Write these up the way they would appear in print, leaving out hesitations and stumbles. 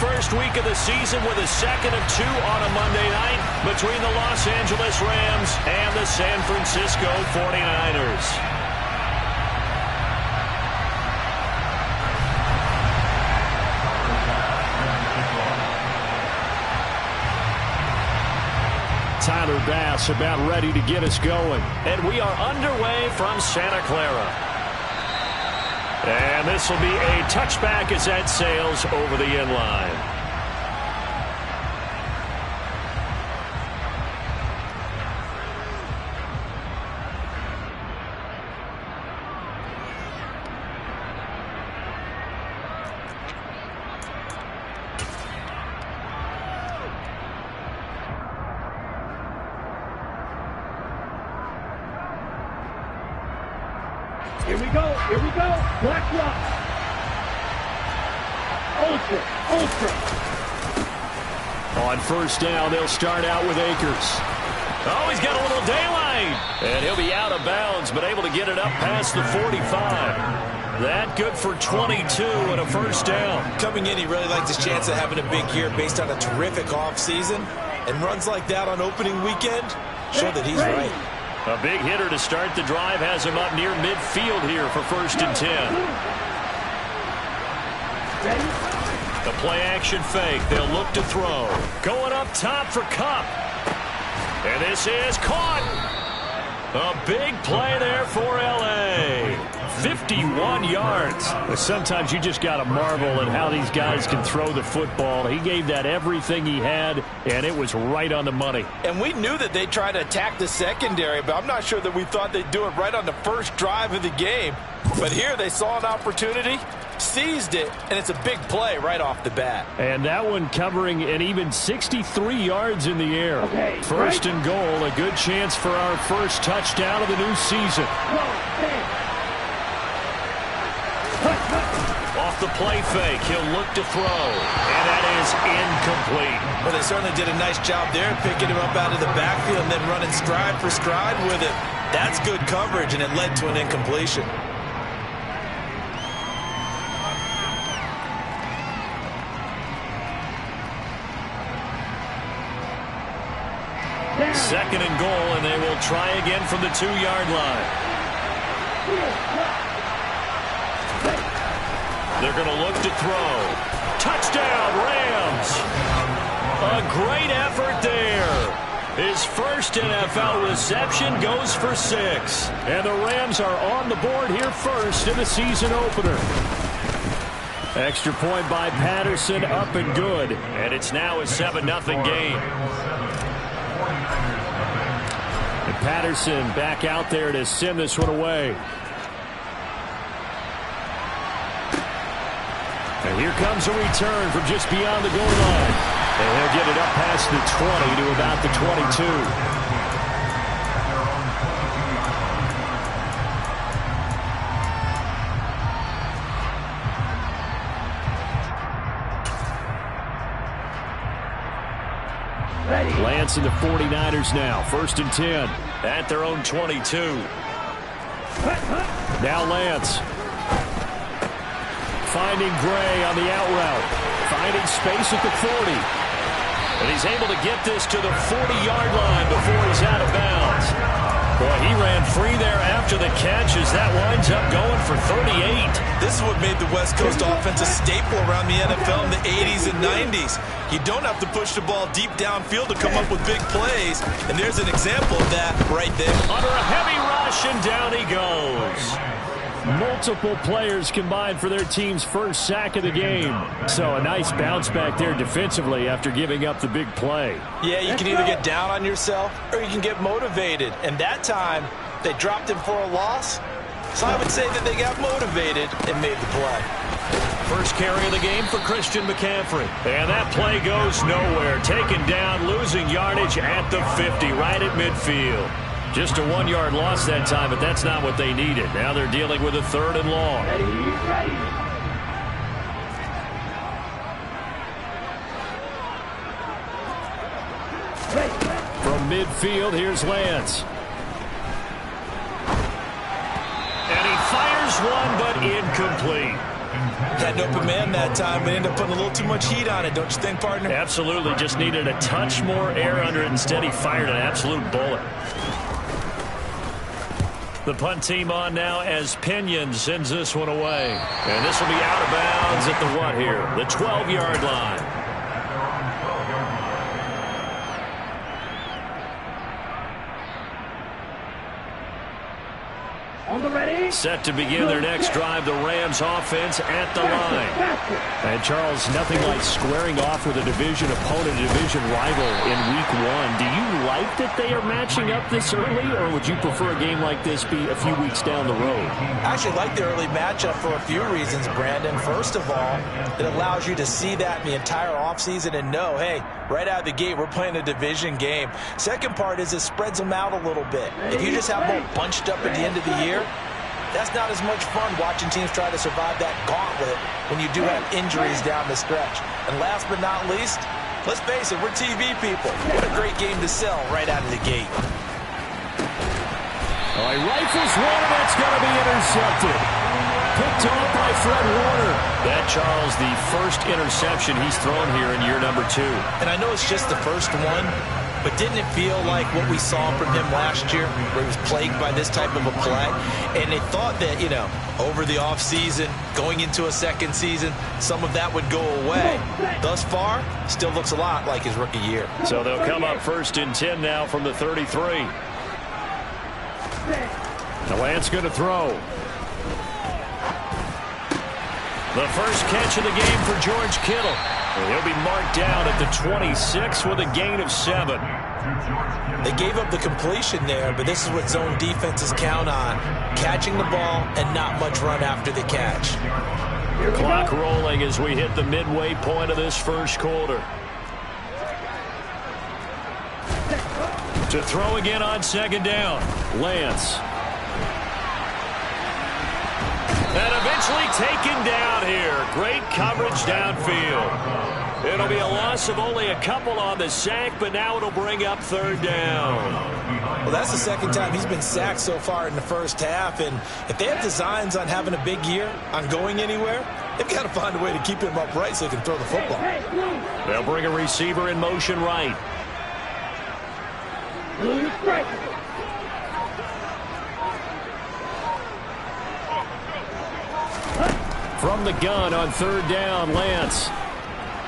first week of the season with a second of two on a Monday night between the Los Angeles Rams and the San Francisco 49ers. Tyler Bass about ready to get us going. And we are underway from Santa Clara. And this will be a touchback as that sails over the end line. Here we go, Black Rock. Ultra. On first down, they'll start out with Akers. Oh, he's got a little daylight. And he'll be out of bounds, but able to get it up past the 45. That good for 22 and a first down. Coming in, he really liked his chance of having a big year based on a terrific offseason. And runs like that on opening weekend show that he's right. A big hitter to start the drive has him up near midfield here for 1st and 10. The play action fake. They'll look to throw. Going up top for Kupp. And this is caught. A big play there for L.A. 51 yards. Sometimes you just got to marvel at how these guys can throw the football. He gave that everything he had, and it was right on the money. And we knew that they'd try to attack the secondary, but I'm not sure that we thought they'd do it right on the first drive of the game. But here they saw an opportunity, seized it, and it's a big play right off the bat. And that one covering an even 63 yards in the air. Okay, 1st and goal, a good chance for our first touchdown of the new season. Off the play fake, he'll look to throw, and that is incomplete. Well, they certainly did a nice job there, picking him up out of the backfield and then running stride for stride with it. That's good coverage, and it led to an incompletion. Second and goal, and they will try again from the 2-yard line. They're going to look to throw. Touchdown, Rams! A great effort there. His first NFL reception goes for 6. And the Rams are on the board here first in the season opener. Extra point by Patterson, up and good. And it's now a 7-0 game. And Patterson back out there to send this one away. And here comes a return from just beyond the goal line. And he'll get it up past the 20 to about the 22. Lance and the 49ers now. 1st and 10 at their own 22. Now Lance. Finding Gray on the out route. Finding space at the 40. And he's able to get this to the 40-yard line before he's out of bounds. Boy, he ran free there after the catch as that winds up going for 38. This is what made the West Coast offense a staple around the NFL in the 80s and 90s. You don't have to push the ball deep downfield to come up with big plays. And there's an example of that right there. Under a heavy rush, and down he goes. Multiple players combined for their team's first sack of the game. So a nice bounce back there defensively after giving up the big play. Yeah, you can either get down on yourself or you can get motivated. And that time, they dropped him for a loss. So I would say that they got motivated and made the play. First carry of the game for Christian McCaffrey. And that play goes nowhere. Taken down, losing yardage at the 50, right at midfield. Just a 1-yard loss that time, but that's not what they needed. Now they're dealing with a 3rd and long. Ready. From midfield, here's Lance. And he fires one, but incomplete. Had an open man that time, but ended up putting a little too much heat on it, don't you think, partner? Absolutely. Just needed a touch more air under it. Instead, he fired an absolute bullet. The punt team on now as Pinion sends this one away. And this will be out of bounds at the what here? The 12-yard line. On the ready. Set to begin their next drive, the Rams offense at the line. And Charles, nothing like squaring off with a division opponent, a division rival in week one. Do you like that they are matching up this early, or would you prefer a game like this be a few weeks down the road? I actually like the early matchup for a few reasons, Brandon. First of all, it allows you to see that in the entire offseason and know, hey, right out of the gate, we're playing a division game. Second part is it spreads them out a little bit. If you just have them all bunched up at the end of the year, that's not as much fun watching teams try to survive that gauntlet when you do have injuries down the stretch. And last but not least, let's face it, we're TV people. What a great game to sell right out of the gate. Oh, he rifles one, that's going to be intercepted. Picked off by Fred Warner. That, Charles, the first interception he's thrown here in year number 2. And I know it's just the first one, but didn't it feel like what we saw from him last year, where he was plagued by this type of a play? And they thought that, you know, over the offseason, going into a second season, some of that would go away. Thus far, still looks a lot like his rookie year. So they'll come up 1st and 10 now from the 33. The Lance going to throw. The first catch of the game for George Kittle. He'll be marked down at the 26 with a gain of 7. They gave up the completion there, but this is what zone defenses count on. Catching the ball and not much run after the catch. Clock rolling as we hit the midway point of this first quarter. To throw again on 2nd down. Lance. And eventually taken down here. Great coverage downfield. It'll be a loss of only a couple on the sack, but now it'll bring up 3rd down. Well, that's the second time he's been sacked so far in the first half, and if they have designs on having a big year, on going anywhere, they've got to find a way to keep him upright so he can throw the football. They'll bring a receiver in motion right. From the gun on 3rd down, Lance.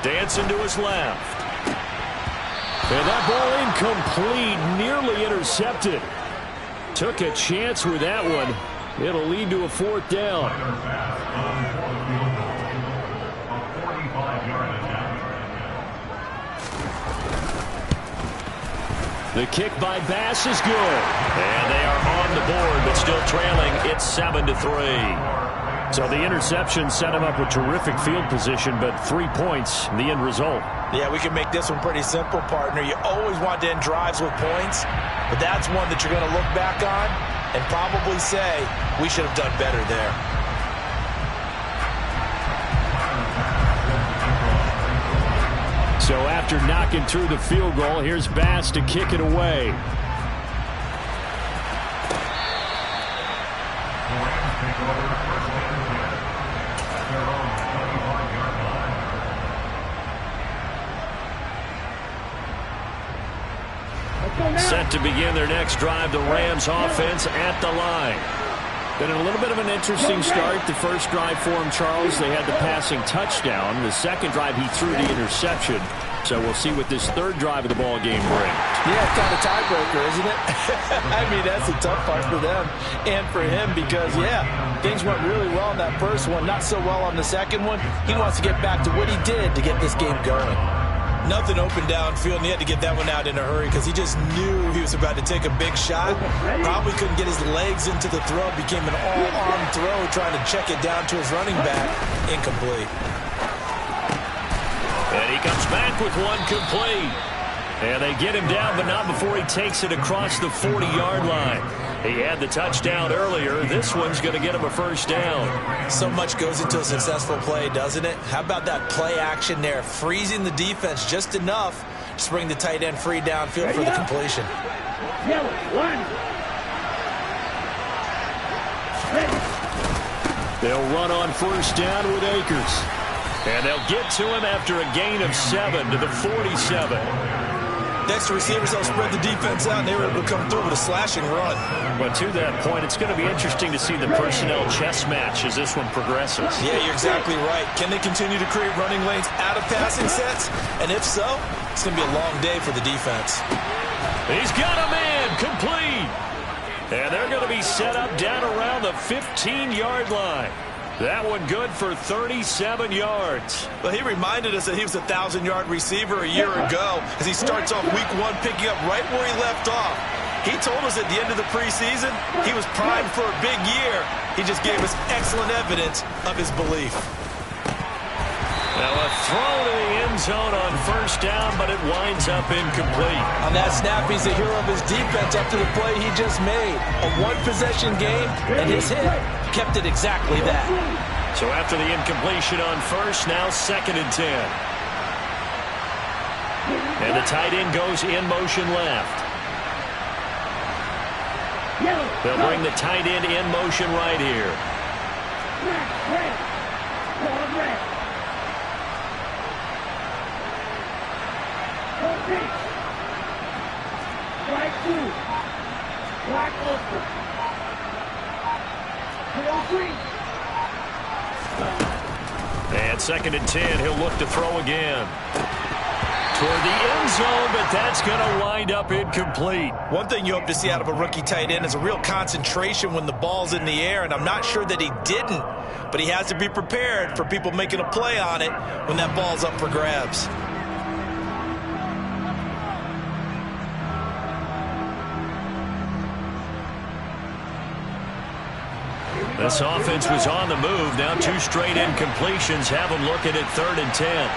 Dancing to his left. And that ball incomplete, nearly intercepted. Took a chance with that one. It'll lead to a 4th down. The kick by Bass is good. And they are on the board, but still trailing. It's 7-3. So the interception set him up with terrific field position, but 3 points, the end result. Yeah, we can make this one pretty simple, partner. You always want to end drives with points, but that's one that you're going to look back on and probably say, we should have done better there. So after knocking through the field goal, here's Bass to kick it away. Set to begin their next drive, the Rams offense at the line. Been a little bit of an interesting start. The first drive for him, Charles, they had the passing touchdown. The second drive, he threw the interception. So we'll see what this 3rd drive of the ball game brings. Yeah, it's kind of a tiebreaker, isn't it? I mean, that's the tough part for them and for him because, yeah, things went really well in that first one, not so well on the second one. He wants to get back to what he did to get this game going. Nothing open downfield, and he had to get that one out in a hurry because he just knew he was about to take a big shot. Probably couldn't get his legs into the throw. Became an all-arm throw, trying to check it down to his running back. Incomplete. And he comes back with one complete. And they get him down, but not before he takes it across the 40-yard line. He had the touchdown earlier. This one's going to get him a 1st down. So much goes into a successful play, doesn't it? How about that play action there? Freezing the defense just enough to bring the tight end free downfield for the completion. They'll run on first down with Akers. And they'll get to him after a gain of 7 to the 47. Next to receivers, they'll spread the defense out, and they were able to come through with a slashing run. But to that point, it's going to be interesting to see the personnel chess match as this one progresses. Yeah, you're exactly right. Can they continue to create running lanes out of passing sets? And if so, it's going to be a long day for the defense. He's got a man complete. And they're going to be set up down around the 15-yard line. That one good for 37 yards. Well, he reminded us that he was a 1,000-yard receiver a year ago as he starts off week 1 picking up right where he left off. He told us at the end of the preseason he was primed for a big year. He just gave us excellent evidence of his belief. Now a throw to the end zone on first down, but it winds up incomplete. On that snap, he's the hero of his defense after the play he just made. A one-possession game, and his hit kept it exactly that. So after the incompletion on first, now 2nd and 10. And the tight end goes in motion left. They'll bring the tight end in motion right here. Strike 2. Black Ulster. And 2nd and 10, he'll look to throw again. Toward the end zone, but that's going to wind up incomplete. One thing you hope to see out of a rookie tight end is a real concentration when the ball's in the air, and I'm not sure that he didn't, but he has to be prepared for people making a play on it when that ball's up for grabs. This offense was on the move. Now 2 straight incompletions have them looking at 3rd and 10.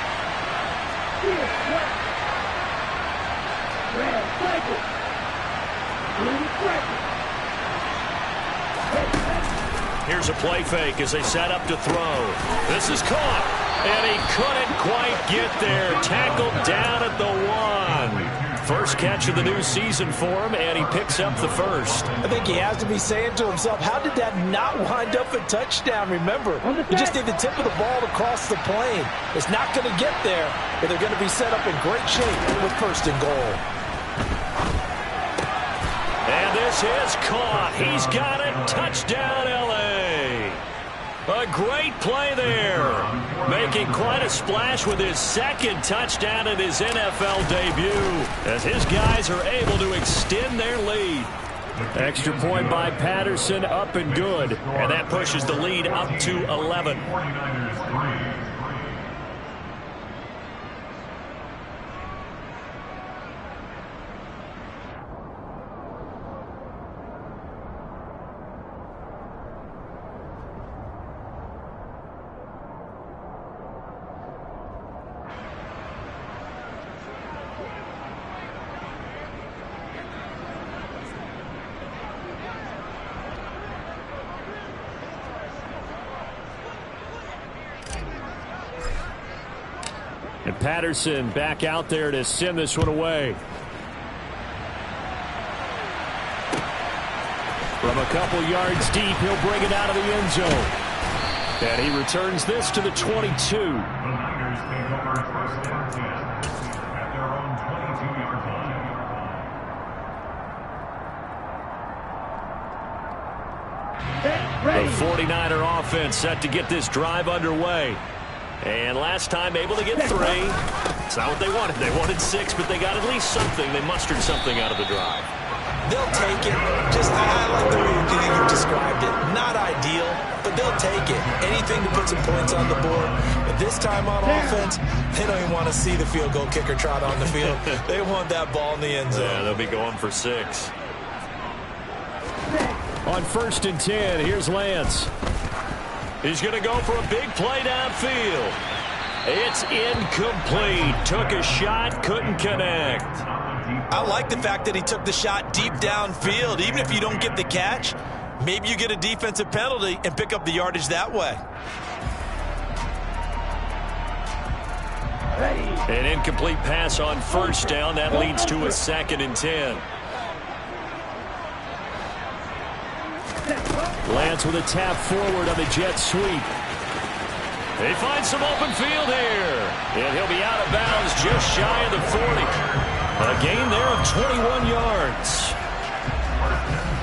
Here's a play fake as they set up to throw. This is caught, and he couldn't quite get there. Tackled down at the 1. First catch of the new season for him, and he picks up the first. I think he has to be saying to himself, how did that not wind up a touchdown? Remember, you just need the tip of the ball to cross the plane. It's not going to get there, but they're going to be set up in great shape with 1st and goal. And this is caught. He's got it. Touchdown, L.A. A great play there. Making quite a splash with his 2nd touchdown in his NFL debut as his guys are able to extend their lead. Extra point by Patterson, up and good. And that pushes the lead up to 11. And Patterson back out there to send this one away. From a couple yards deep, he'll bring it out of the end zone. And he returns this to the 22. The 49er offense set to get this drive underway. And last time able to get 3. It's not what they wanted. They wanted 6, but they got at least something. They mustered something out of the drive. They'll take it. Just, I like the way you described it. Not ideal, but they'll take it. Anything to put some points on the board. But this time on offense, they don't even want to see the field goal kicker trot on the field. They want that ball in the end zone. Yeah, they'll be going for 6. On 1st and 10, here's Lance. He's going to go for a big play downfield. It's incomplete. Took a shot, couldn't connect. I like the fact that he took the shot deep downfield. Even if you don't get the catch, maybe you get a defensive penalty and pick up the yardage that way. An incomplete pass on first down. That leads to a 2nd and 10. Lance with a tap forward on the jet sweep. They find some open field here. And he'll be out of bounds just shy of the 40. A gain there of 21 yards.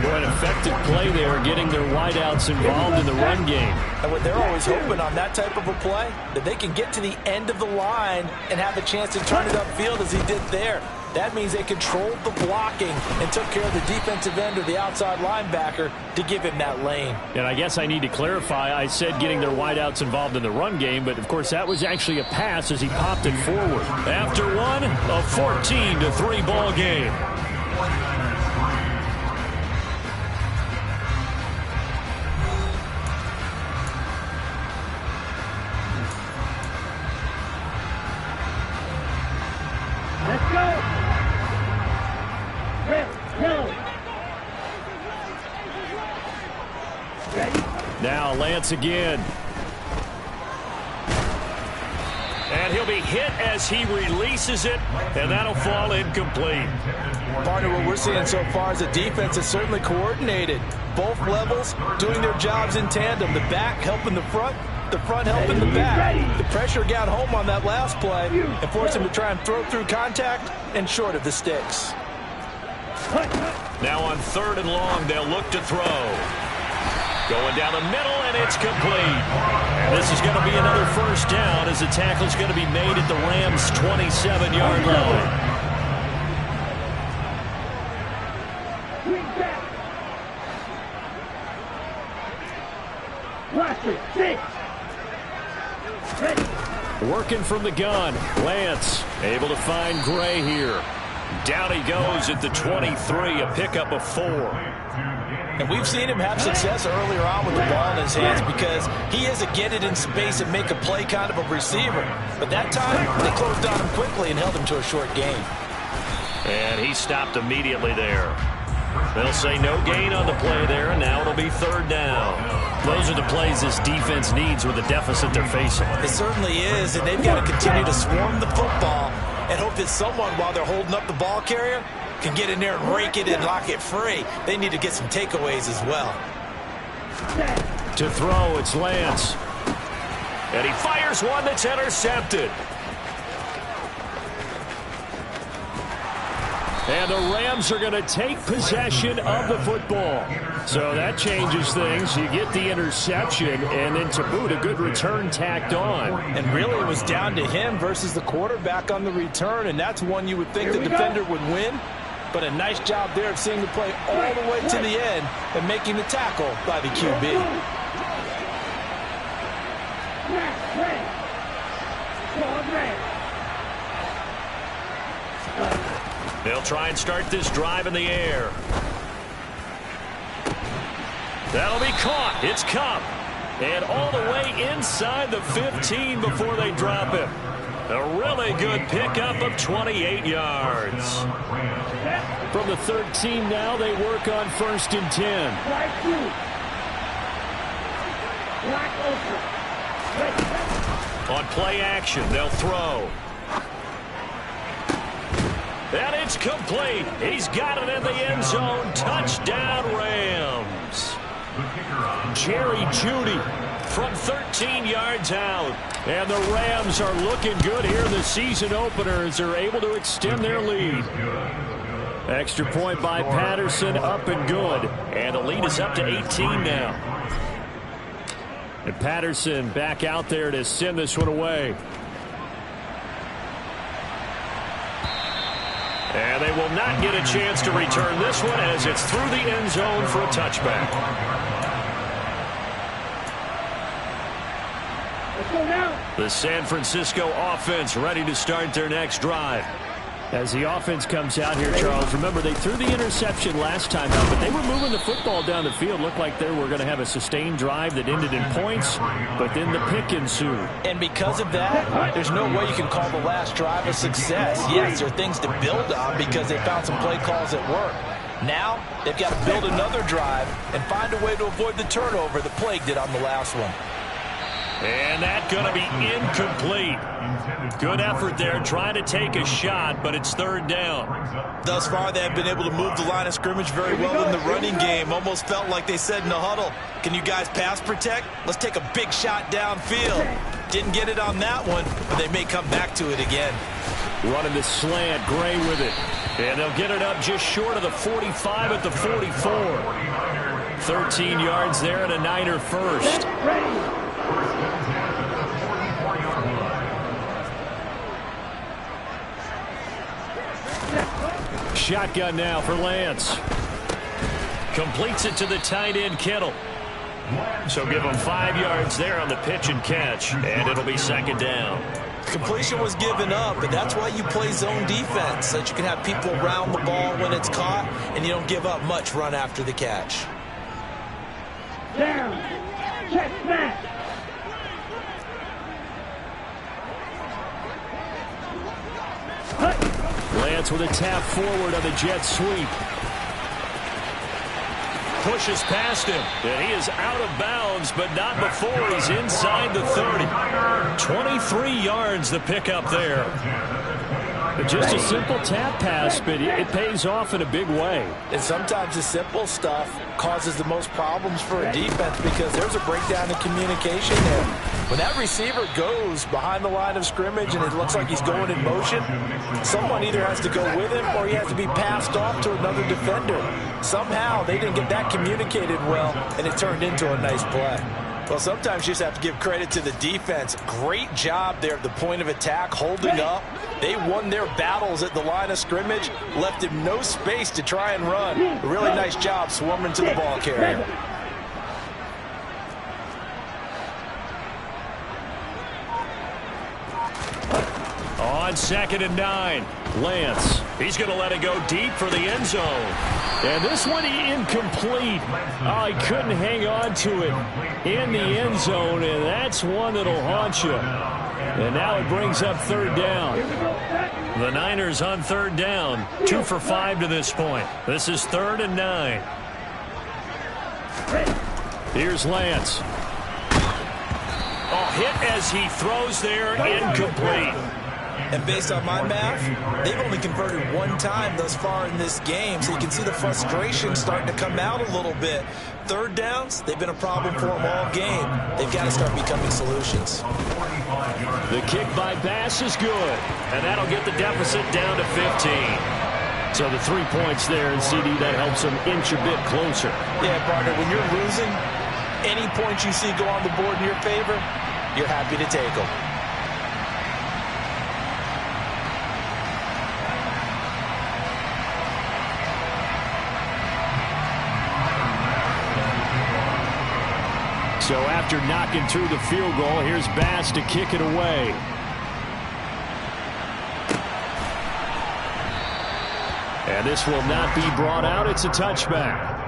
An effective play there, getting their wideouts involved in the run game. And what they're always hoping on that type of a play, that they can get to the end of the line and have a chance to turn it upfield as he did there. That means they controlled the blocking and took care of the defensive end or the outside linebacker to give him that lane. And I guess I need to clarify, I said getting their wideouts involved in the run game, but of course that was actually a pass as he popped it forward. After one, a 14-3 ball game. Let's go. Now Lance again. And he'll be hit as he releases it, and that'll fall incomplete. Partner, what we're seeing so far is a defense that's certainly coordinated. Both levels doing their jobs in tandem. The back helping the front helping the back. The pressure got home on that last play and forced him to try and throw through contact and short of the sticks. Now on 3rd and long, they'll look to throw. Going down the middle, and it's complete. And this is going to be another first down as the tackle's going to be made at the Rams' 27-yard line. Watch it. 6. Working from the gun, Lance able to find Gray here. Down he goes at the 23, a pickup of 4. And we've seen him have success earlier on with the ball in his hands because he is a get it in space and make a play kind of a receiver. But that time, they closed on him quickly and held him to a short gain. And he stopped immediately there. They'll say no gain on the play there, and now it'll be 3rd down. Those are the plays this defense needs with the deficit they're facing. It certainly is, and they've got to continue to swarm the football and hope that someone, while they're holding up the ball carrier, can get in there and rake it and lock it free. They need to get some takeaways as well. To throw, it's Lance. And he fires one that's intercepted. And the Rams are going to take possession of the football. So that changes things. You get the interception, and then to boot, a good return tacked on. And really, it was down to him versus the quarterback on the return, and that's one you would think the defender would win. But a nice job there of seeing the play all the way to the end and making the tackle by the QB. They'll try and start this drive in the air. That'll be caught. It's Kupp. And all the way inside the 15 before they drop him. A really good pickup of 28 yards. From the 13 now, they work on 1st and 10. On play action, they'll throw. And it's complete. He's got it in the end zone. Touchdown, Rams. Jerry Jeudy from 13 yards out. And the Rams are looking good here in the season opener as they're able to extend their lead. Extra point by Patterson, up and good. And the lead is up to 18 now. And Patterson back out there to send this one away. And they will not get a chance to return this one as it's through the end zone for a touchback. The San Francisco offense ready to start their next drive. As the offense comes out here, Charles, remember they threw the interception last time out, but they were moving the football down the field. Looked like they were going to have a sustained drive that ended in points, but then the pick ensued. And because of that, there's no way you can call the last drive a success. Yes, there are things to build on because they found some play calls that work. Now, they've got to build another drive and find a way to avoid the turnover that plagued it on the last one. And that's going to be incomplete. Good effort there trying to take a shot, but it's third down. Thus far, they have been able to move the line of scrimmage very well in the running game. Almost felt like they said in the huddle, can you guys pass protect? Let's take a big shot downfield. Didn't get it on that one, but they may come back to it again. Running the slant, Gray with it. And they'll get it up just short of the 45 at the 44. 13 yards there and a Niner first. Shotgun now for Lance. Completes it to the tight end, Kittle. So give him 5 yards there on the pitch and catch, and it'll be second down. Completion was given up, but that's why you play zone defense, so that you can have people around the ball when it's caught, and you don't give up much run after the catch. Down. Check smash. Lance with a tap forward on the jet sweep. Pushes past him, and he is out of bounds, but not before he's inside the 30. 23 yards the pickup there. Just a simple tap pass, but it pays off in a big way. And sometimes the simple stuff causes the most problems for a defense because there's a breakdown in communication there. When that receiver goes behind the line of scrimmage and it looks like he's going in motion, someone either has to go with him or he has to be passed off to another defender. Somehow they didn't get that communicated well, and it turned into a nice play. Well, sometimes you just have to give credit to the defense. Great job there at the point of attack, holding up. They won their battles at the line of scrimmage, left him no space to try and run. A really nice job swarming to the ball carrier. On 2nd and 9, Lance. He's going to let it go deep for the end zone. And this one incomplete. Oh, he couldn't hang on to it in the end zone, and that's one that'll haunt you. And now it brings up third down. The Niners on third down, 2 for 5 to this point. This is 3rd and 9. Here's Lance. Oh, hit as he throws there, incomplete. And based on my math, they've only converted one time thus far in this game, so you can see the frustration starting to come out a little bit. Third downs, they've been a problem for them all game. They've got to start becoming solutions. The kick by Bass is good, and that'll get the deficit down to 15. So the 3 points there, and CD, that helps them inch a bit closer. Yeah, partner, when you're losing, any points you see go on the board in your favor, you're happy to take them. So after knocking through the field goal, here's Bass to kick it away. And this will not be brought out. It's a touchback.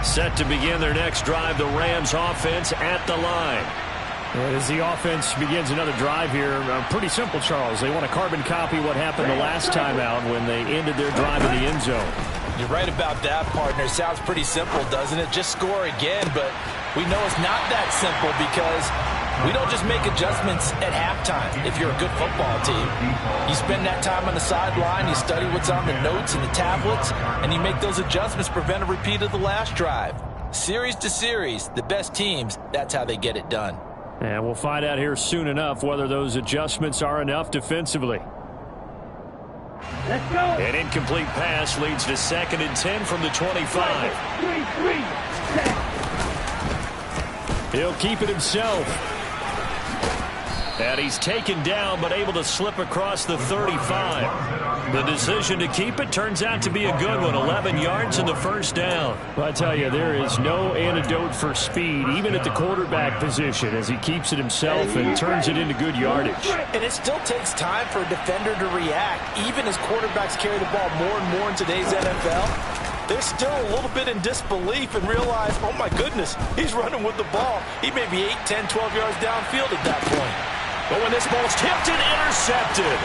Set to begin their next drive, the Rams offense at the line. As the offense begins another drive here, pretty simple, Charles. They want to carbon copy what happened the last time out when they ended their drive in the end zone. You're right about that, partner. Sounds pretty simple, doesn't it? Just score again, but we know it's not that simple because we don't just make adjustments at halftime if you're a good football team. You spend that time on the sideline, you study what's on the notes and the tablets, and you make those adjustments to prevent a repeat of the last drive. Series to series, the best teams, that's how they get it done. And we'll find out here soon enough whether those adjustments are enough defensively. Let's go. An incomplete pass leads to 2nd and 10 from the 25. 3-3. He'll keep it himself. And he's taken down but able to slip across the 35. The decision to keep it turns out to be a good one. 11 yards in the first down. Well, I tell you, there is no antidote for speed, even at the quarterback position, as he keeps it himself and turns it into good yardage. And it still takes time for a defender to react, even as quarterbacks carry the ball more and more in today's NFL. they're still a little bit in disbelief and realize, oh my goodness, he's running with the ball. He may be 8, 10, 12 yards downfield at that point. But when this ball's tipped and intercepted,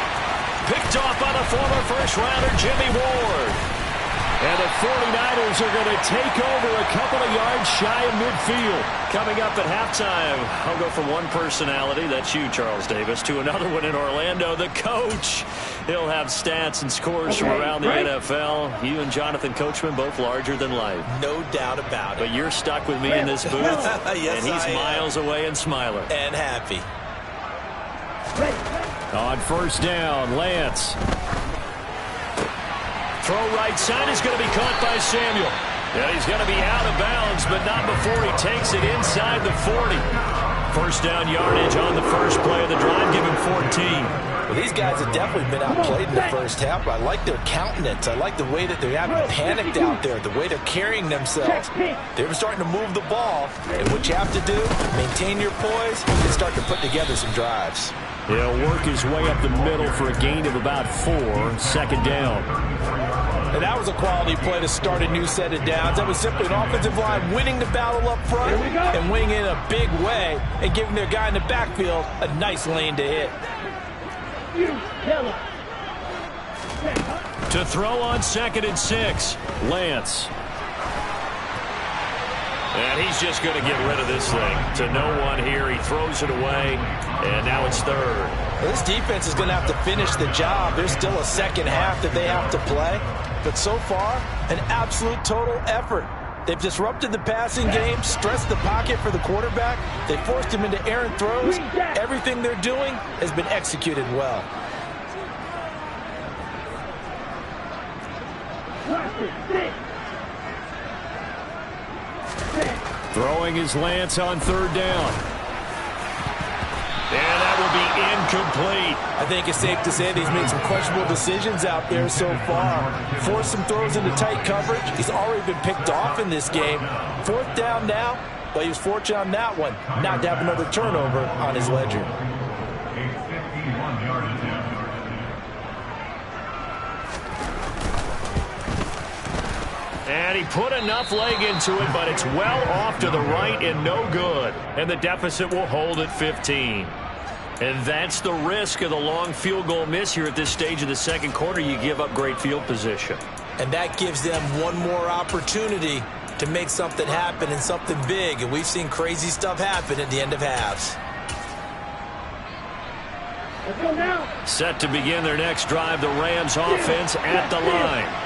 picked off by the former first-rounder Jimmy Ward. And the 49ers are going to take over a couple of yards shy of midfield. Coming up at halftime, I'll go from one personality, that's you, Charles Davis, to another one in Orlando, the coach. He'll have stats and scores from around the NFL. You and Jonathan Coachman, both larger than life. No doubt about it. But you're stuck with me in this booth, yes, and he's miles away and smiling. And happy. On first down, Lance. Throw right side is going to be caught by Samuel. Yeah, he's going to be out of bounds, but not before he takes it inside the 40. First down yardage on the first play of the drive, give him 14. Well, these guys have definitely been outplayed in the first half. I like their countenance. I like the way that they're having panicked out there, the way they're carrying themselves. They're starting to move the ball, and what you have to do, maintain your poise and start to put together some drives. He'll work his way up the middle for a gain of about 4, second down. And that was a quality play to start a new set of downs. That was simply an offensive line winning the battle up front and winning in a big way and giving their guy in the backfield a nice lane to hit. To throw on 2nd and 6, Lance. And he's just going to get rid of this thing. To no one here, he throws it away, and now it's 3rd. This defense is going to have to finish the job. There's still a second half that they have to play. But so far, an absolute total effort. They've disrupted the passing game, stressed the pocket for the quarterback. They forced him into errant throws. Everything they're doing has been executed well. Throwing is Lance on 3rd down. And that will be incomplete. I think it's safe to say that he's made some questionable decisions out there so far. Forced some throws into tight coverage. He's already been picked off in this game. 4th down now, but he was fortunate on that one not to have another turnover on his ledger. And he put enough leg into it, but it's well off to the right and no good. And the deficit will hold at 15. And that's the risk of the long field goal miss here at this stage of the second quarter. You give up great field position. And that gives them one more opportunity to make something happen and something big. And we've seen crazy stuff happen at the end of halves. Let's go now. Set to begin their next drive, the Rams offense at the line.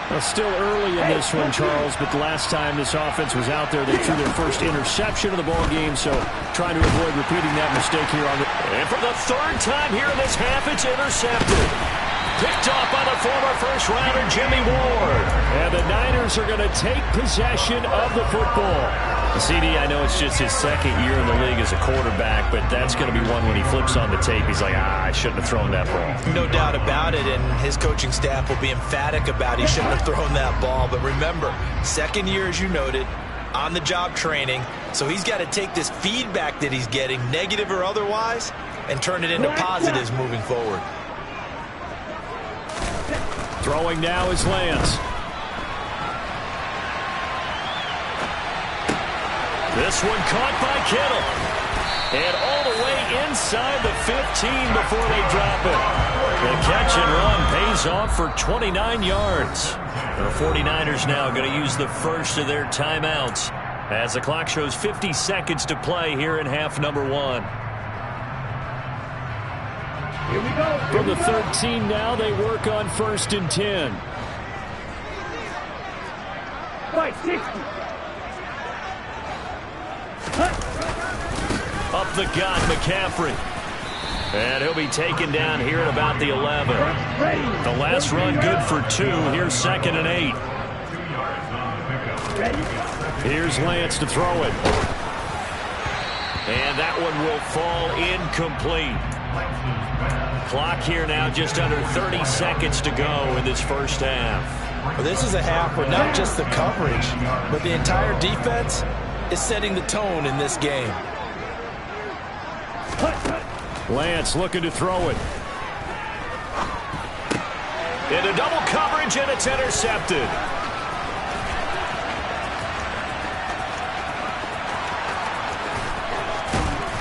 Well, still early in this one, Charles, but the last time this offense was out there, they threw their first interception of the ball game, so trying to avoid repeating that mistake here on the... And for the 3rd time here in this half, it's intercepted. Picked off by the former first-rounder Jimmy Ward. And the Niners are going to take possession of the football. CD, I know it's just his 2nd year in the league as a quarterback, but that's going to be one when he flips on the tape. He's like, I shouldn't have thrown that ball. No doubt about it, and his coaching staff will be emphatic about he shouldn't have thrown that ball. But remember, 2nd year, as you noted, on-the-job training, so he's got to take this feedback that he's getting, negative or otherwise, and turn it into positives moving forward. Throwing now is Lance. This one caught by Kittle. And all the way inside the 15 before they drop it. The catch and run pays off for 29 yards. The 49ers now going to use the first of their timeouts as the clock shows 50 seconds to play here in half number 1. Here we go. From the 13 now, they work on 1st and 10. Fight 60. Up the gut, McCaffrey. And he'll be taken down here at about the 11. The last run good for 2. Here's 2nd and 8. Here's Lance to throw it. And that one will fall incomplete. Clock here now just under 30 seconds to go in this first half. Well, this is a half where not just the coverage, but the entire defense is setting the tone in this game. Lance looking to throw it. Into double coverage, and it's intercepted.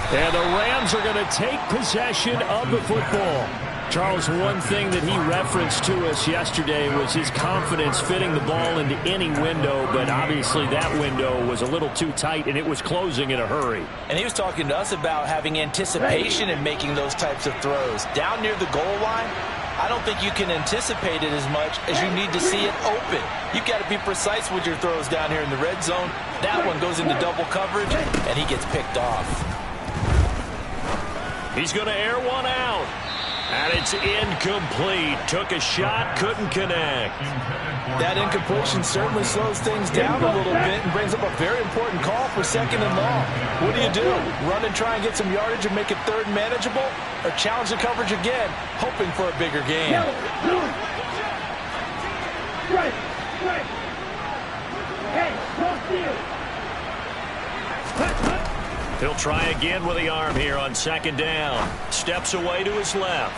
And the Rams are going to take possession of the football. Charles, one thing that he referenced to us yesterday was his confidence fitting the ball into any window, but obviously that window was a little too tight, and it was closing in a hurry. And he was talking to us about having anticipation in making those types of throws. Down near the goal line, I don't think you can anticipate it as much as you need to see it open. You've got to be precise with your throws down here in the red zone. That one goes into double coverage, and he gets picked off. He's going to air one out. And it's incomplete. Took a shot, couldn't connect. That incompletion certainly slows things down a little bit and brings up a very important call for 2nd and long. What do? Run and try and get some yardage and make it 3rd manageable? Or challenge the coverage again, hoping for a bigger gain? Right. Hey, cross field. He'll try again with the arm here on 2nd down. Steps away to his left.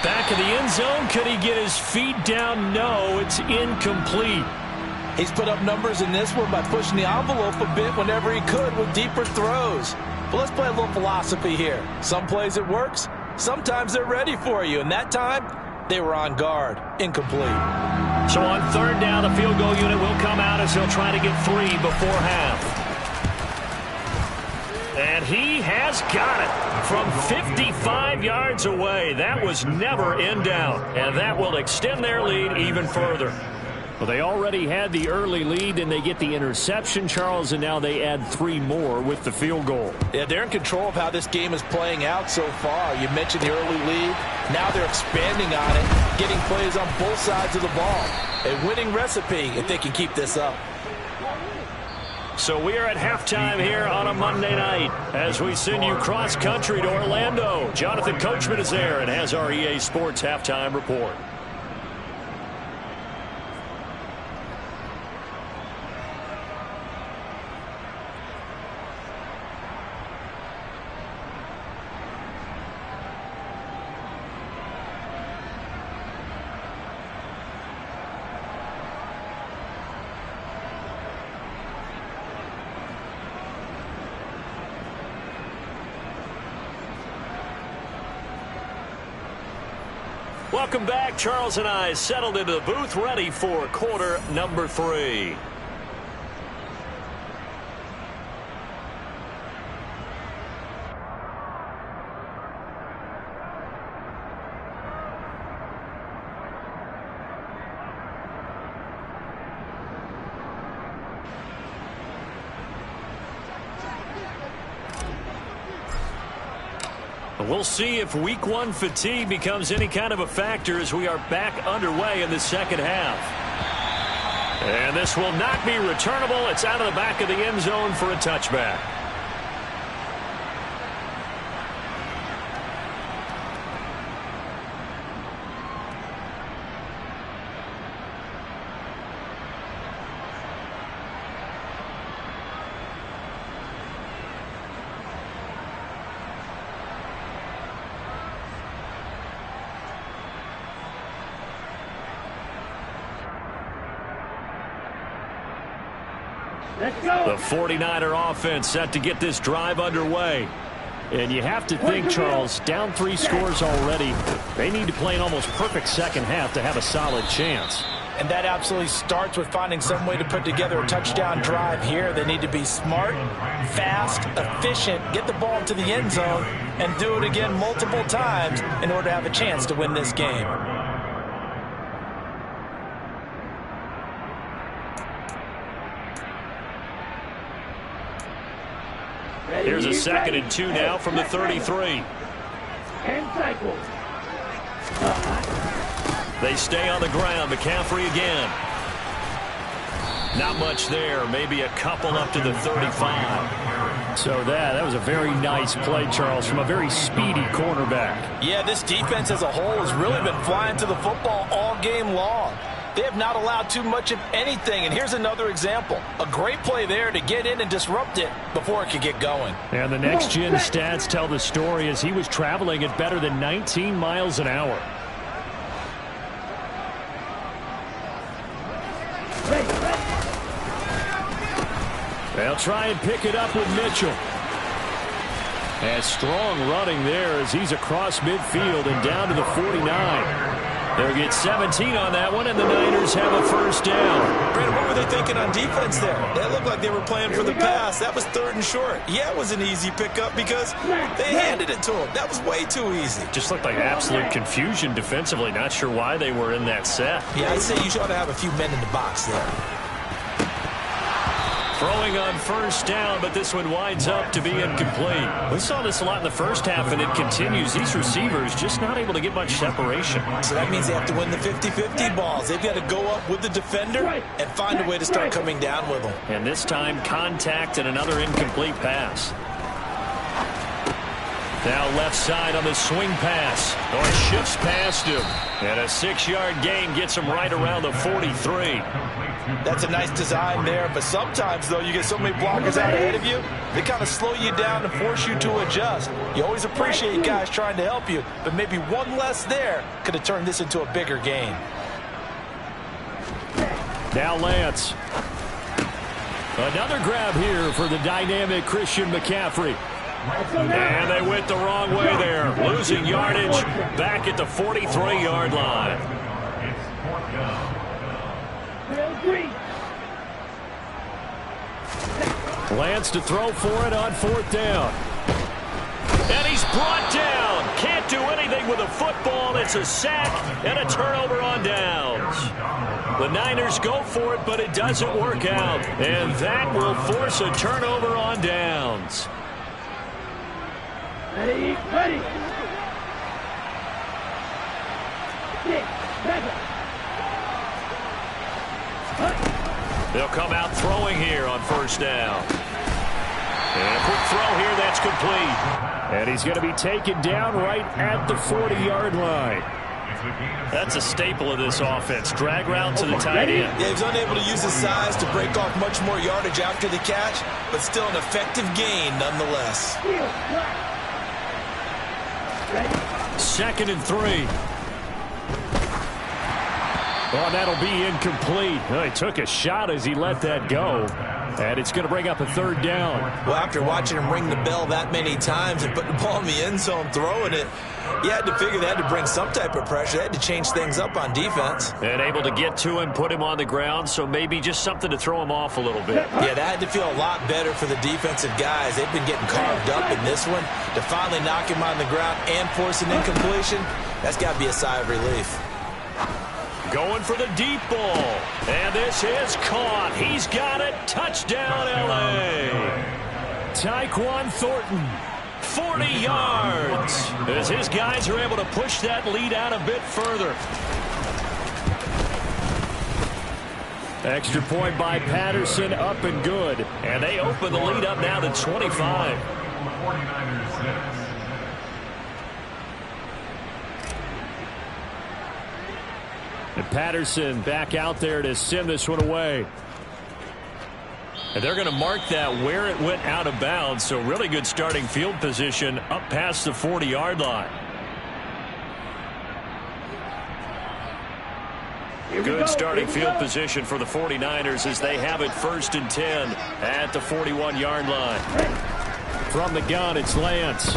Back of the end zone. Could he get his feet down? No, it's incomplete. He's put up numbers in this one by pushing the envelope a bit whenever he could with deeper throws. But let's play a little philosophy here. Some plays it works. Sometimes they're ready for you. And that time, they were on guard. Incomplete. So on 3rd down, the field goal unit will come out as he'll try to get 3 before half. And he has got it from 55 yards away. That was never in doubt. And that will extend their lead even further. Well, they already had the early lead, and they get the interception, Charles, and now they add 3 more with the field goal. Yeah, they're in control of how this game is playing out so far. You mentioned the early lead. Now they're expanding on it, getting plays on both sides of the ball. A winning recipe if they can keep this up. So we are at halftime here on a Monday night as we send you cross-country to Orlando. Jonathan Coachman is there and has our EA Sports halftime report. Welcome back. Charles and I settled into the booth, ready for quarter number 3. We'll see if week 1 fatigue becomes any kind of a factor as we are back underway in the 2nd half. And this will not be returnable. It's out of the back of the end zone for a touchback. Let's go. The 49er offense set to get this drive underway. And you have to think, Charles, down 3 scores already. They need to play an almost perfect 2nd half to have a solid chance. And that absolutely starts with finding some way to put together a touchdown drive here. They need to be smart, fast, efficient, get the ball into the end zone, and do it again multiple times in order to have a chance to win this game. Here's a 2nd and 2 now from the 33. And cycle. They stay on the ground. McCaffrey again. Not much there. Maybe a couple up to the 35. So that was a very nice play, Charles, from a very speedy cornerback. Yeah, this defense as a whole has really been flying to the football all game long. They have not allowed too much of anything, and here's another example. A great play there to get in and disrupt it before it could get going. And the next-gen stats tell the story as he was traveling at better than 19 miles an hour. They'll try and pick it up with Mitchell. And strong running there as he's across midfield and down to the 49. They'll get 17 on that one, and the Niners have a first down. Brandon, what were they thinking on defense there? It looked like they were playing for the pass. That was 3rd and short. Yeah, it was an easy pickup because they handed it to him. That was way too easy. Just looked like absolute confusion defensively. Not sure why they were in that set. Yeah, I'd say you should have a few men in the box there. Throwing on first down, but this one winds up to be incomplete. We saw this a lot in the first half, and it continues. These receivers just not able to get much separation. So that means they have to win the 50-50 balls. They've got to go up with the defender and find a way to start coming down with them. And this time, contact and another incomplete pass. Now left side on the swing pass. Or shifts past him. And a 6-yard gain gets him right around the 43. That's a nice design there, but sometimes, though, you get so many blockers out ahead of you, they kind of slow you down and force you to adjust. You always appreciate guys trying to help you, but maybe one less there could have turned this into a bigger gain. Now Lance. Another grab here for the dynamic Christian McCaffrey. And they went the wrong way there, losing yardage back at the 43-yard line. Lance to throw for it on 4th down. And he's brought down. Can't do anything with a football. It's a sack and a turnover on downs. The Niners go for it, but it doesn't work out. And that will force a turnover on downs. Ready. They'll come out throwing here on first down. And a quick throw here, that's complete. And he's going to be taken down right at the 40-yard line. That's a staple of this offense. Drag route to the tight end. Yeah, he was unable to use his size to break off much more yardage after the catch, but still an effective gain nonetheless. 2nd and 3. Oh, that'll be incomplete. Oh, he took a shot as he let that go. And it's going to bring up a 3rd down. Well, after watching him ring the bell that many times and put the ball in the end zone throwing it, you had to figure they had to bring some type of pressure. They had to change things up on defense. And able to get to him, put him on the ground, so maybe just something to throw him off a little bit. Yeah, that had to feel a lot better for the defensive guys. They've been getting carved up in this one. To finally knock him on the ground and force an incompletion, that's got to be a sigh of relief. Going for the deep ball. And this is caught. He's got it. Touchdown, L.A. Tyquan Thornton, 40 yards. As his guys are able to push that lead out a bit further. Extra point by Patterson, up and good. And they open the lead up now to 25. And Patterson back out there to send this one away. And they're going to mark that where it went out of bounds. So really good starting field position up past the 40-yard line. Good starting field position for the 49ers as they have it 1st and 10 at the 41-yard line. From the gun, it's Lance.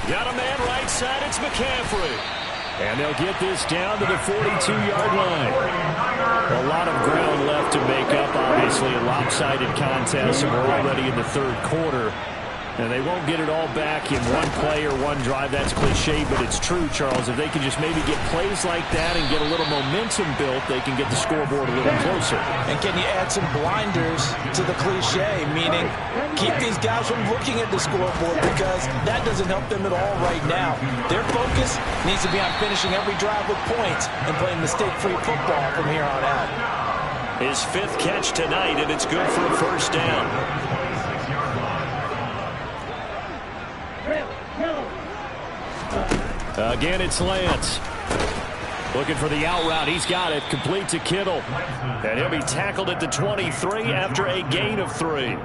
Got a man right side, it's McCaffrey. And they'll get this down to the 42-yard line. A lot of ground left to make up, obviously, a lopsided contest, and we're already in the 3rd quarter. And they won't get it all back in one play or one drive. That's cliche, but it's true, Charles. If they can just maybe get plays like that and get a little momentum built, they can get the scoreboard a little closer. And can you add some blinders to the cliche, meaning keep these guys from looking at the scoreboard because that doesn't help them at all right now. Their focus needs to be on finishing every drive with points and playing mistake-free football from here on out. His 5th catch tonight, and it's good for a first down. Again, it's Lance. Looking for the out route. He's got it. Complete to Kittle. And he'll be tackled at the 23 after a gain of 3.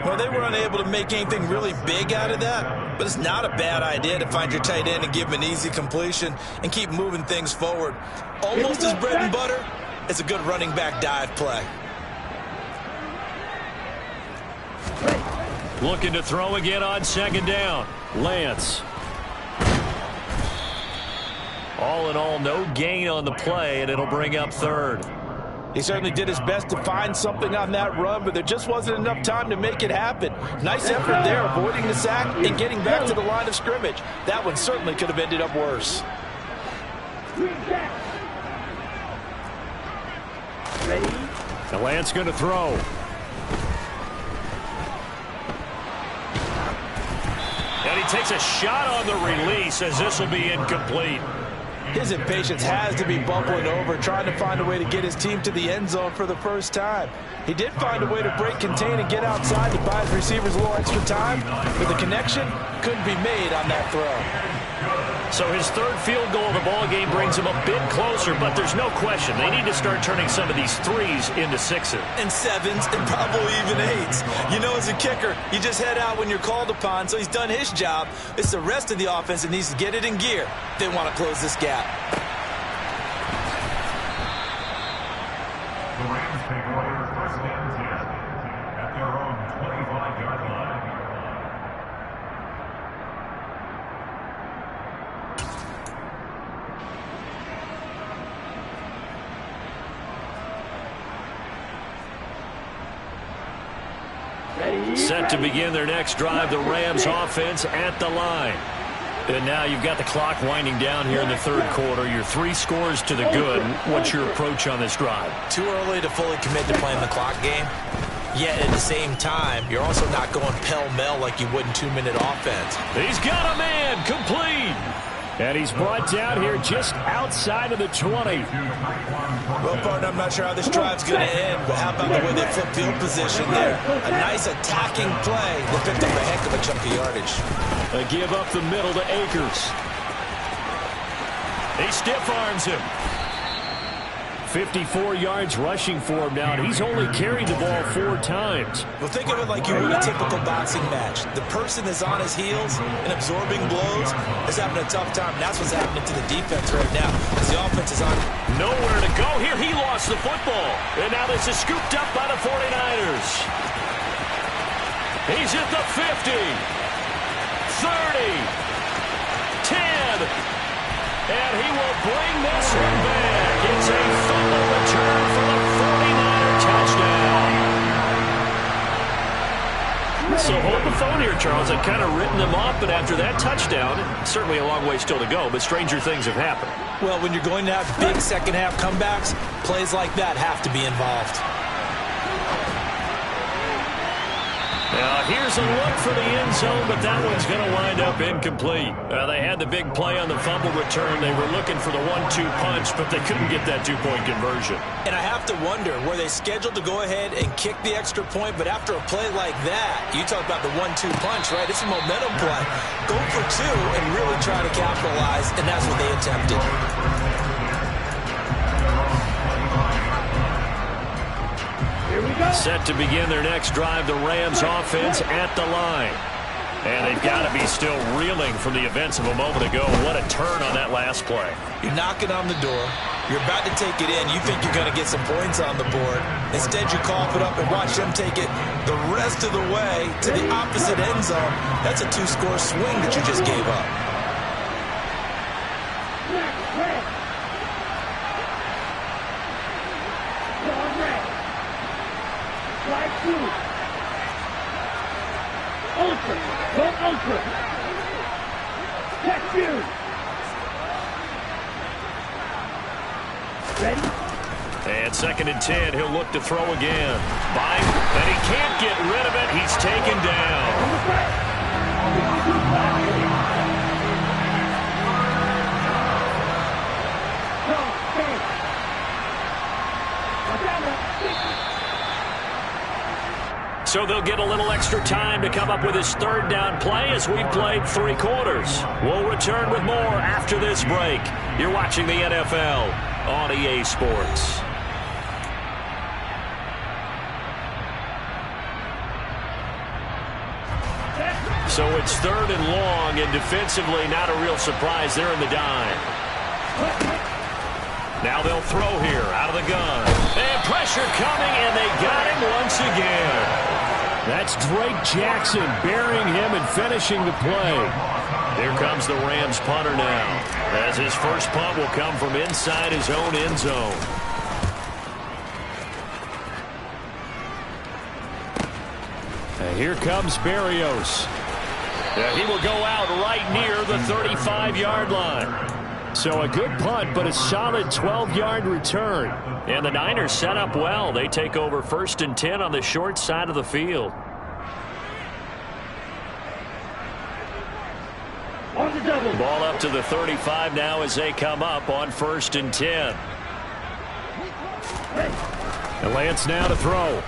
Well, they were unable to make anything really big out of that, but it's not a bad idea to find your tight end and give him an easy completion and keep moving things forward. Almost as bread and butter as a good running back dive play. Looking to throw again on second down. Lance. All in all, no gain on the play, and it'll bring up third. He certainly did his best to find something on that run, but there just wasn't enough time to make it happen. Nice effort there, avoiding the sack and getting back to the line of scrimmage. That one certainly could have ended up worse. Ready? The Lance going to throw. And he takes a shot on the release as this will be incomplete. His impatience has to be bubbling over, trying to find a way to get his team to the end zone for the first time. He did find a way to break contain and get outside to buy his receivers a little extra time, but the connection couldn't be made on that throw. So his third field goal of the ball game brings him a bit closer, but there's no question they need to start turning some of these threes into sixes. And sevens and probably even eights. You know, as a kicker, you just head out when you're called upon, so he's done his job. It's the rest of the offense that needs to get it in gear if they want to close this gap. The Rams take over first and 10 at their own 25-yard line. Set to begin their next drive, the Rams offense at the line. And now you've got the clock winding down here in the third quarter. Your 3 scores to the good. What's your approach on this drive? Too early to fully commit to playing the clock game. Yet at the same time, you're also not going pell-mell like you would in 2-minute offense. He's got a man, complete. And he's brought down here just outside of the 20. Well, partner, I'm not sure how this drive's going to end, but how about the way they flip field position there? A nice attacking play that picked up a heck of a chunk of yardage. A give up the middle to Akers. He stiff arms him. 54 yards rushing for him now, and he's only carried the ball 4 times. Well, think of it like you would a typical boxing match. The person that's on his heels and absorbing blows is having a tough time. That's what's happening to the defense right now as the offense is on. Nowhere to go here. He lost the football. And now this is scooped up by the 49ers. He's at the 50. 30. 10. And he will bring this one back. It's a fumble return for the 49er touchdown. So hold the phone here, Charles. I've kind of written them off, but after that touchdown, certainly a long way still to go, but stranger things have happened. Well, when you're going to have big second-half comebacks, plays like that have to be involved. Now, here's a look for the end zone, but that one's going to wind up incomplete. They had the big play on the fumble return. They were looking for the 1-2 punch, but they couldn't get that 2-point conversion. And I have to wonder, were they scheduled to go ahead and kick the extra point, but after a play like that, you talk about the 1-2 punch, right? It's a momentum play. Go for 2 and really try to capitalize, and that's what they attempted. Set to begin their next drive, the Rams offense at the line. And they've got to be still reeling from the events of a moment ago. What a turn on that last play. You're knocking on the door. You're about to take it in. You think you're going to get some points on the board. Instead, you cough it up and watch them take it the rest of the way to the opposite end zone. That's a 2-score swing that you just gave up. Ultra. Go ultra. Check you. Ready? And 2nd and 10, he'll look to throw again. Bang, and he can't get rid of it. He's taken down. So they'll get a little extra time to come up with his 3rd down play as we've played 3 quarters. We'll return with more after this break. You're watching the NFL on EA Sports. So it's 3rd and long, and defensively not a real surprise. They're in the dime. Now they'll throw here out of the gun. And pressure coming, and they got him once again. That's Drake Jackson burying him and finishing the play. Here comes the Rams punter now, as his first punt will come from inside his own end zone. And here comes Berrios. He will go out right near the 35-yard line. So a good punt, but a solid 12-yard return. And the Niners set up well. They take over 1st and 10 on the short side of the field. On the double. Ball up to the 35 now as they come up on 1st and 10. And Lance now to throw.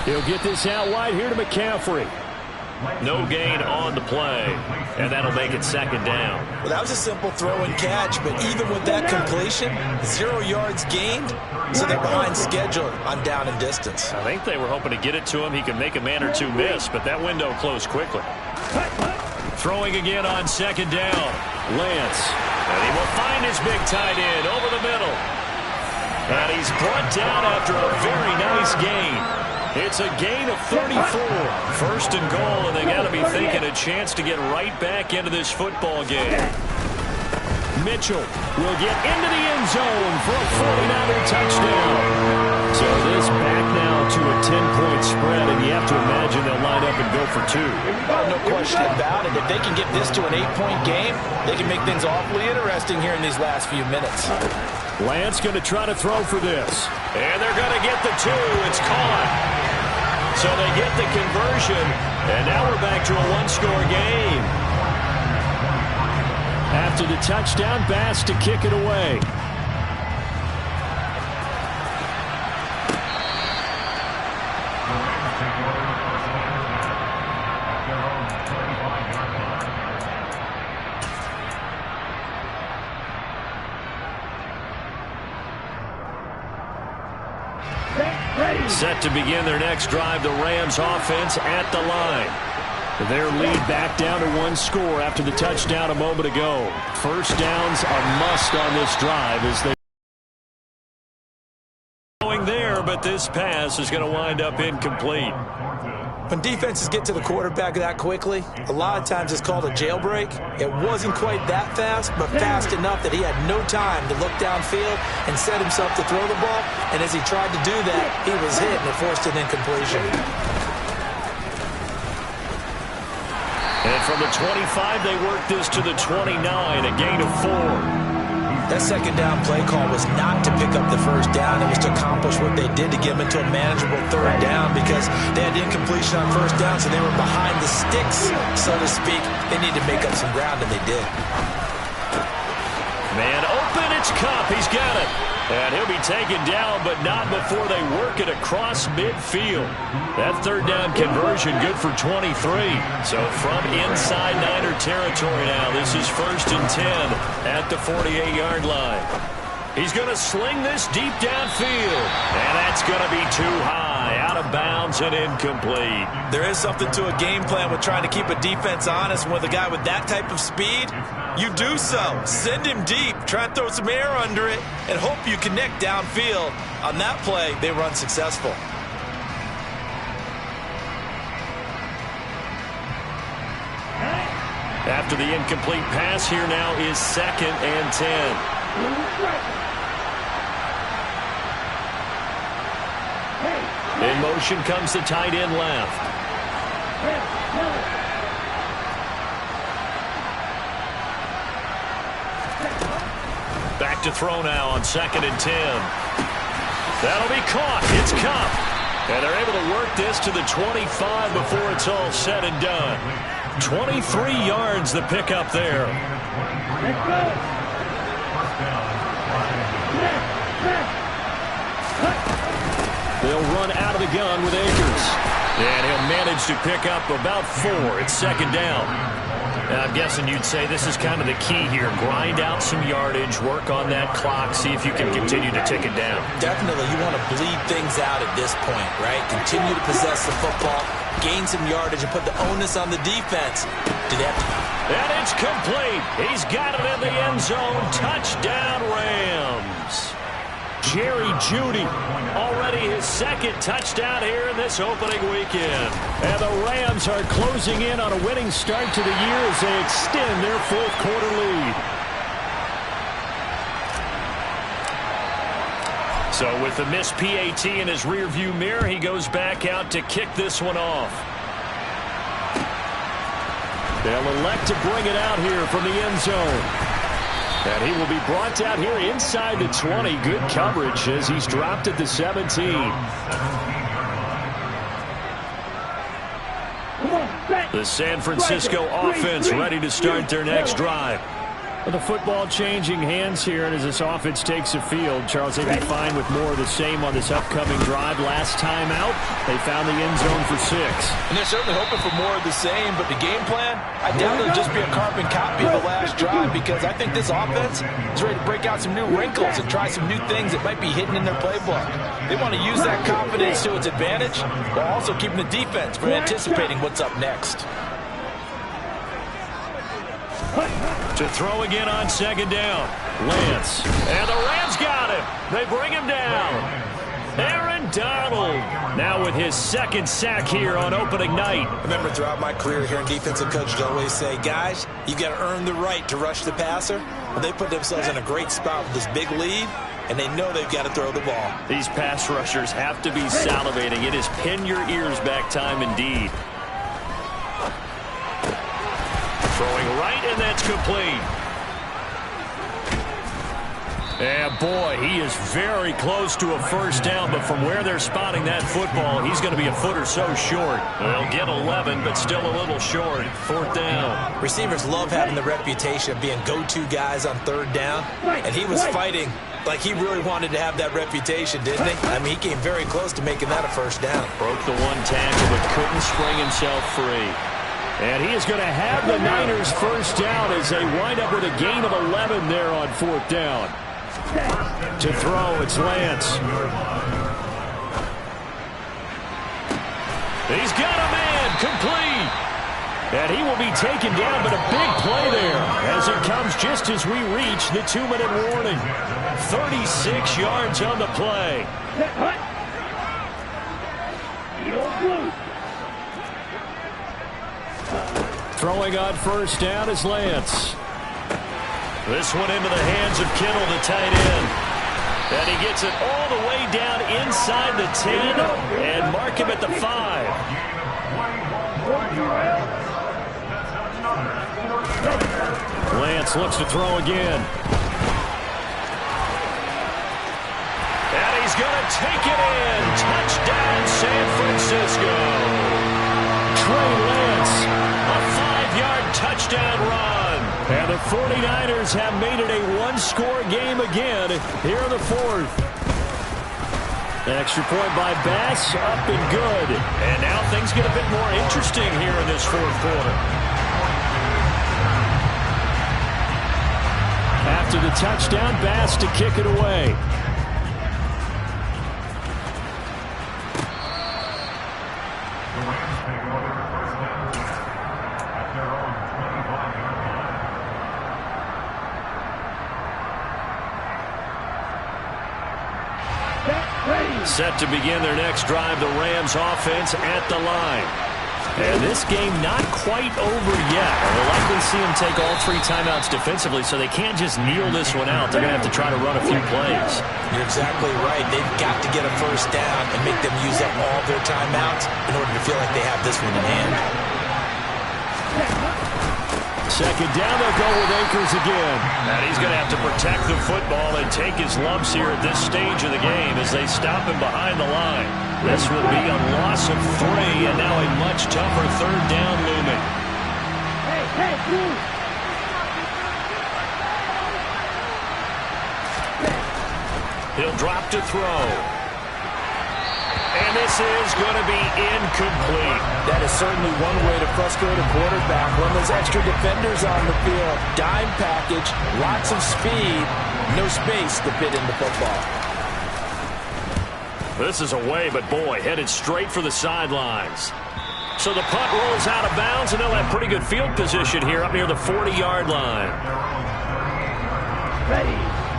He'll get this out wide here to McCaffrey. No gain on the play, and that'll make it 2nd down. Well, that was a simple throw and catch, but even with that completion, 0 yards gained, so they're behind schedule on down and distance. I think they were hoping to get it to him. He could make a man or two miss, but that window closed quickly. Throwing again on 2nd down. Lance, and he will find his big tight end over the middle. And he's brought down after a very nice gain. It's a gain of 34. 1st and goal, and they got to be thinking a chance to get right back into this football game. Mitchell will get into the end zone for a 49er touchdown. So this back now to a 10-point spread, and you have to imagine they'll line up and go for 2. Oh, no question about it. If they can get this to an 8-point game, they can make things awfully interesting here in these last few minutes. Lance going to try to throw for this. And they're going to get the 2. It's caught. So they get the conversion, and now we're back to a 1-score game. After the touchdown, Bass to kick it away. Set to begin their next drive, the Rams offense at the line. Their lead back down to 1 score after the touchdown a moment ago. 1st downs are must on this drive as they going there, but this pass is going to wind up incomplete. When defenses get to the quarterback that quickly, a lot of times it's called a jailbreak. It wasn't quite that fast, but fast enough that he had no time to look downfield and set himself to throw the ball. And as he tried to do that, he was hit and it forced an incompletion. And from the 25, they worked this to the 29, a gain of 4. That 2nd down play call was not to pick up the 1st down. It was to accomplish what they did to get them into a manageable 3rd down because they had incompletion on 1st down, so they were behind the sticks, so to speak. They needed to make up some ground, and they did. Man open, it's Kupp. He's got it. And he'll be taken down, but not before they work it across midfield. That 3rd down conversion good for 23. So from inside Niner territory now, this is 1st and 10 at the 48-yard line. He's going to sling this deep downfield, and that's going to be too high, out of bounds and incomplete. There is something to a game plan with trying to keep a defense honest. With a guy with that type of speed, you do so. Send him deep, try and throw some air under it, and hope you connect downfield. On that play, they were unsuccessful. After the incomplete pass, here now is 2nd and 10. In motion comes the tight end left. Back to throw now on 2nd and 10. That'll be caught. It's Kupp. And they're able to work this to the 25 before it's all said and done. 23 yards the pickup there. Let's go. They'll run out of the gun with Akers. And he'll manage to pick up about 4. It's 2nd down. Now, I'm guessing you'd say this is kind of the key here. Grind out some yardage, work on that clock, see if you can continue to tick it down. Definitely, you want to bleed things out at this point, right? Continue to possess the football, gain some yardage, and put the onus on the defense. Do they have to... And it's complete. He's got it in the end zone. Touchdown, Rams. Jerry Jeudy. Already his second touchdown here in this opening weekend. And the Rams are closing in on a winning start to the year as they extend their fourth quarter lead. So with the missed PAT in his rearview mirror, he goes back out to kick this one off. They'll elect to bring it out here from the end zone. And he will be brought down here inside the 20. Good coverage as he's dropped at the 17. The San Francisco offense ready to start their next drive. Well, the football changing hands here, and as this offense takes the field, Charles, they'd be fine with more of the same on this upcoming drive. Last time out, they found the end zone for 6. And they're certainly hoping for more of the same, but the game plan, I doubt it'll just be a carbon copy of the last drive, because I think this offense is ready to break out some new wrinkles and try some new things that might be hidden in their playbook. They want to use that confidence to its advantage, while also keeping the defense from anticipating what's up next. To throw again on second down. Lance. And the Rams got him. They bring him down. Aaron Donald now with his second sack here on opening night. I remember throughout my career hearing defensive coaches always say, guys, you got to earn the right to rush the passer. Well, they put themselves in a great spot with this big lead, and they know they've got to throw the ball. These pass rushers have to be salivating. It is pin your ears back time indeed. Throwing right, and that's complete. And boy, he is very close to a first down, but from where they're spotting that football, he's going to be a foot or so short. They'll get 11, but still a little short. Fourth down. Receivers love having the reputation of being go-to guys on third down, and he was fighting like he really wanted to have that reputation, didn't he? I mean, he came very close to making that a first down. Broke the one tackle, but couldn't spring himself free. And he is going to have the Niners first down as they wind up with a gain of 11 there on fourth down. To throw, it's Lance. He's got a man, complete. And he will be taken down, but a big play there as it comes just as we reach the 2-minute warning. 36 yards on the play. Throwing on first down is Lance. This one into the hands of Kittle, the tight end. And he gets it all the way down inside the 10 and mark him at the 5. Lance looks to throw again. And he's going to take it in. Touchdown, San Francisco. Trey Lance, a 5-yard touchdown run. And the 49ers have made it a one-score game again here in the fourth. Extra point by Bass, up and good. And now things get a bit more interesting here in this fourth quarter. After the touchdown, Bass to kick it away. Set to begin their next drive, the Rams offense at the line. And this game not quite over yet. We'll likely see them take all 3 timeouts defensively, so they can't just kneel this one out. They're going to have to try to run a few plays. You're exactly right. They've got to get a first down and make them use up all their timeouts in order to feel like they have this one in hand. Second down, they'll go with Akers again. And he's going to have to protect the football and take his lumps here at this stage of the game as they stop him behind the line. This will be a loss of 3, and now a much tougher third down looming. He'll drop to throw. And this is going to be incomplete. That is certainly one way to frustrate a quarterback. When there's extra defenders on the field, dime package, lots of speed, no space to fit in the football. This is away, but boy, headed straight for the sidelines. So the punt rolls out of bounds, and they'll have pretty good field position here up near the 40-yard line. Ready.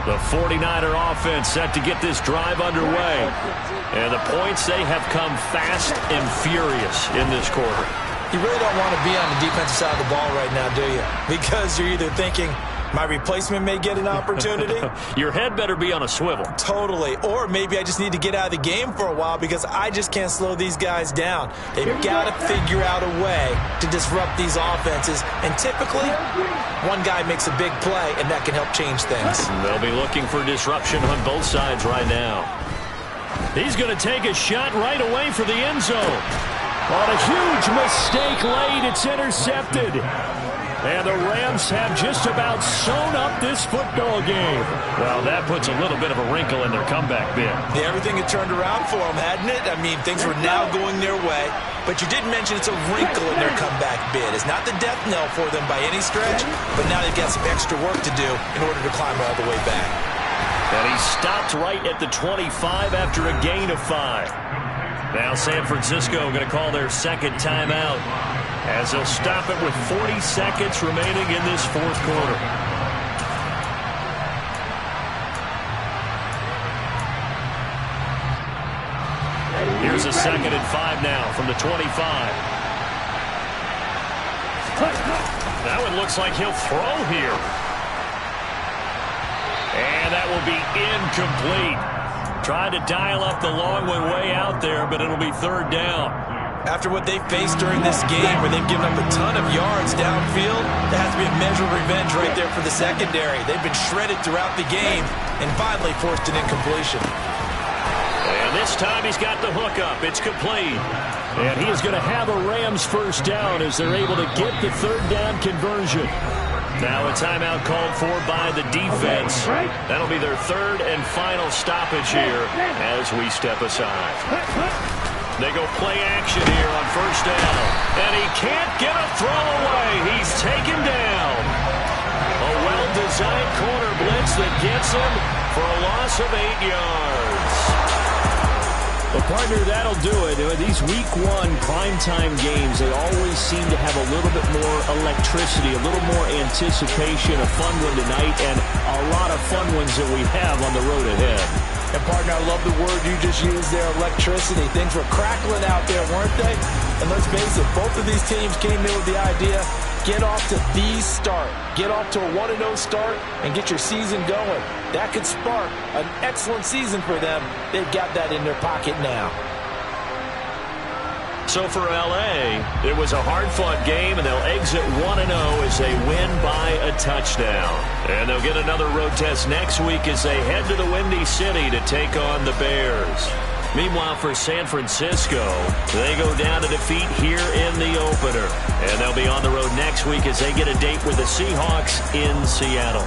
The 49er offense set to get this drive underway. And the points, they have come fast and furious in this quarter. You really don't want to be on the defensive side of the ball right now, do you? Because you're either thinking, my replacement may get an opportunity. Your head better be on a swivel. Totally. Or maybe I just need to get out of the game for a while because I just can't slow these guys down. They've got to figure out a way to disrupt these offenses. And typically, one guy makes a big play, and that can help change things. They'll be looking for disruption on both sides right now. He's going to take a shot right away for the end zone. On a huge mistake late, it's intercepted. And the Rams have just about sewn up this football game. Well, that puts a little bit of a wrinkle in their comeback bid. Yeah, everything had turned around for them, hadn't it? I mean, things were now going their way. But you did mention it's a wrinkle in their comeback bid. It's not the death knell for them by any stretch, but now they've got some extra work to do in order to climb all the way back. And he stopped right at the 25 after a gain of 5. Now San Francisco going to call their second timeout, as they'll stop it with 40 seconds remaining in this fourth quarter. Here's a 2nd and 5 now from the 25. That one looks like he'll throw here. And that will be incomplete. Tried to dial up the long one way out there, but it'll be 3rd down. After what they faced during this game where they've given up a ton of yards downfield, there has to be a measure of revenge right there for the secondary. They've been shredded throughout the game and finally forced an incompletion. And this time he's got the hook up. It's complete. And he is going to have a Rams first down as they're able to get the 3rd down conversion. Now a timeout called for by the defense. That'll be their 3rd and final stoppage here as we step aside. They go play action here on first down. And he can't get a throw away. He's taken down. A well-designed corner blitz that gets him for a loss of 8 yards. Well, partner, that'll do it. These Week 1 primetime games, they always seem to have a little bit more electricity, a little more anticipation, a fun one tonight, and a lot of fun ones that we have on the road ahead. And, partner, I love the word you just used there, electricity. Things were crackling out there, weren't they? And let's face it, both of these teams came in with the idea, get off to the start. Get off to a 1-0 start and get your season going. That could spark an excellent season for them. They've got that in their pocket now. So for L.A., it was a hard-fought game, and they'll exit 1-0 as they win by a touchdown. And they'll get another road test next week as they head to the Windy City to take on the Bears. Meanwhile, for San Francisco, they go down to defeat here in the opener. And they'll be on the road next week as they get a date with the Seahawks in Seattle.